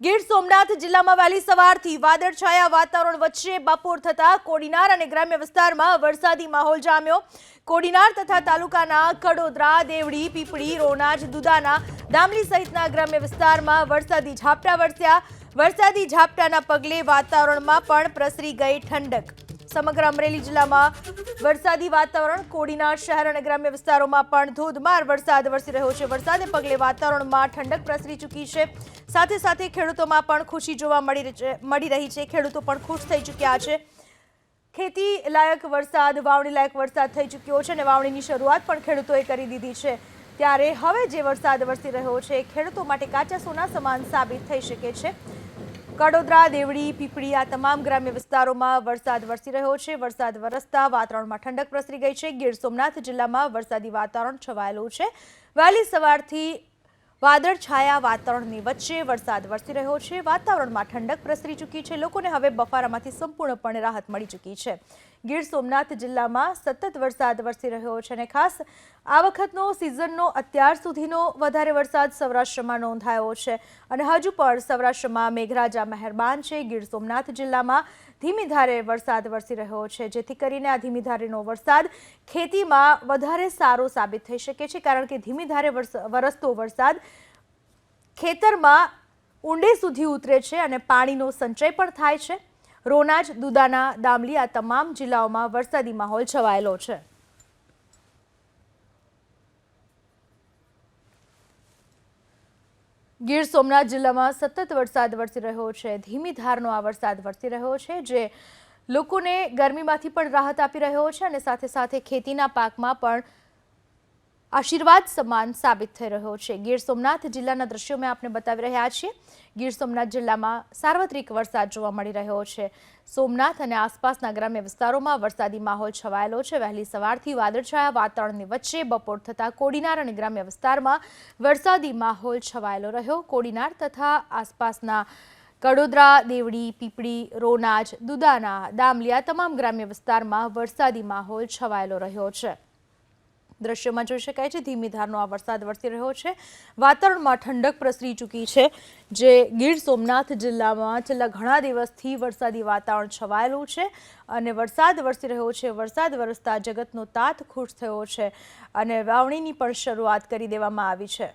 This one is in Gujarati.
ગીર સોમનાથ જિલ્લામાં વહેલી સવારથી વાદળછાયા વાતાવરણ વચ્ચે બપોર થતા કોડીનાર અને ગ્રામ્ય વિસ્તારમાં વરસાદી માહોલ જામ્યો। કોડીનાર તથા તાલુકાના કડોદરા, દેવડી, પીપળી, રોનાજ, દુદાના, દામલી સહિતના ગ્રામ્ય વિસ્તારમાં વરસાદી ઝાપટા વરસ્યા। વરસાદી ઝાપટાના પગલે વાતાવરણમાં પણ પ્રસરી ગઈ ઠંડક। સમગ્ર અમરેલી જિલ્લામાં વરસાદી વાતાવરણ। કોડીનાર શહેર અને ગ્રામ્ય વિસ્તારોમાં પણ ધોધમાર વરસાદ વરસી રહ્યો છે। વરસાદને પગલે વાતાવરણમાં ઠંડક પ્રસરી ચૂકી છે। સાથે સાથે ખેડૂતોમાં પણ ખુશી જોવા મળી રહી છે। ખેડૂતો પણ ખુશ થઈ ચૂક્યા છે। ખેતી લાયક વરસાદ, વાવણી લાયક વરસાદ થઈ ચૂક્યો છે અને વાવણીની શરૂઆત પણ ખેડૂતોએ કરી દીધી છે। ત્યારે હવે જે વરસાદ વરસી રહ્યો છે ખેડૂતો માટે કાચા સોના સમાન સાબિત થઈ શકે છે। કડોદરા, દેવડી, પીપળી આ તમામ ગ્રામ્ય વિસ્તારોમાં વરસાદ વરસી રહ્યો છે। વરસાદ વરસતા વાતાવરણમાં ઠંડક પ્રસરી ગઈ છે। ગીર સોમનાથ જિલ્લામાં વરસાદી વાતાવરણ છવાયેલું છે। વહેલી સવારથી વાદળછાયા વાતાવરણની વચ્ચે વરસાદ વરસી રહ્યો છે। વાતાવરણમાં ઠંડક પ્રસરી ચૂકી છે। લોકોને હવે બફારામાંથી સંપૂર્ણપણે રાહત મળી ચૂકી છે। ગીર સોમનાથ જિલ્લામાં સતત વરસાદ વરસી રહ્યો છે અને ખાસ આ વખતનો સિઝનનો અત્યાર સુધીનો વધારે વરસાદ સૌરાષ્ટ્રમાં નોંધાયો છે અને હજુ પણ સૌરાષ્ટ્રમાં મેઘરાજા મહેરબાન છે। ગીર સોમનાથ જિલ્લામાં ધીમી ધારે વરસાદ વરસી રહ્યો છે, જેથી કરીને આ ધીમી ધારેનો વરસાદ ખેતીમાં વધારે સારો સાબિત થઈ શકે છે, કારણ કે ધીમી ધારે વરસતો વરસાદ ખેતરમાં ઊંડે સુધી ઉતરે છે અને પાણીનો સંચય પણ થાય છે। રોનાજ, દુદાના, દામલી આ તમામ જિલ્લાઓમાં વરસાદી માહોલ છવાયેલો છે। ગીર સોમનાથ જિલ્લામાં સતત વરસાદ વરસી રહ્યો છે। ધીમી ધારનો આ વરસાદ વરસી રહ્યો છે, જે લોકોને ગરમીમાંથી પણ રાહત આપી રહ્યો છે અને સાથે સાથે ખેતીના પાકમાં પણ આશીર્વાદ સમાન સાબિત થઈ રહ્યો છે। ગીર સોમનાથ જિલ્લાના દ્રશ્યો મેં આપને બતાવી રહ્યા છીએ। ગીર સોમનાથ જિલ્લામાં સાર્વત્રિક વરસાદ જોવા મળી રહ્યો છે। સોમનાથ અને આસપાસના ગ્રામ્ય વિસ્તારોમાં વરસાદી માહોલ છવાયેલો છે। વહેલી સવારથી વાદળછાયા વાતાવરણની વચ્ચે બપોર થતા કોડીનાર અને ગ્રામ્ય વિસ્તારમાં વરસાદી માહોલ છવાયેલો રહ્યો। કોડીનાર તથા આસપાસના કડોદરા, દેવડી, પીપળી, રોનાજ, દુદાના, દામલિયા તમામ ગ્રામ્ય વિસ્તારમાં વરસાદી માહોલ છવાયેલો રહ્યો છે। દ્રશ્યોમાં જોઈ શકાય છે ધીમી ધારનો આ વરસાદ વરસી રહ્યો છે। વાતાવરણમાં ઠંડક પ્રસરી ચૂકી છે, જે ગીર સોમનાથ જિલ્લામાં છેલ્લા ઘણા દિવસથી વરસાદી વાતાવરણ છવાયેલું છે અને વરસાદ વરસી રહ્યો છે। વરસાદ વરસતા જગતનો તાત ખુશ થયો છે અને વાવણીની પણ શરૂઆત કરી દેવામાં આવી છે।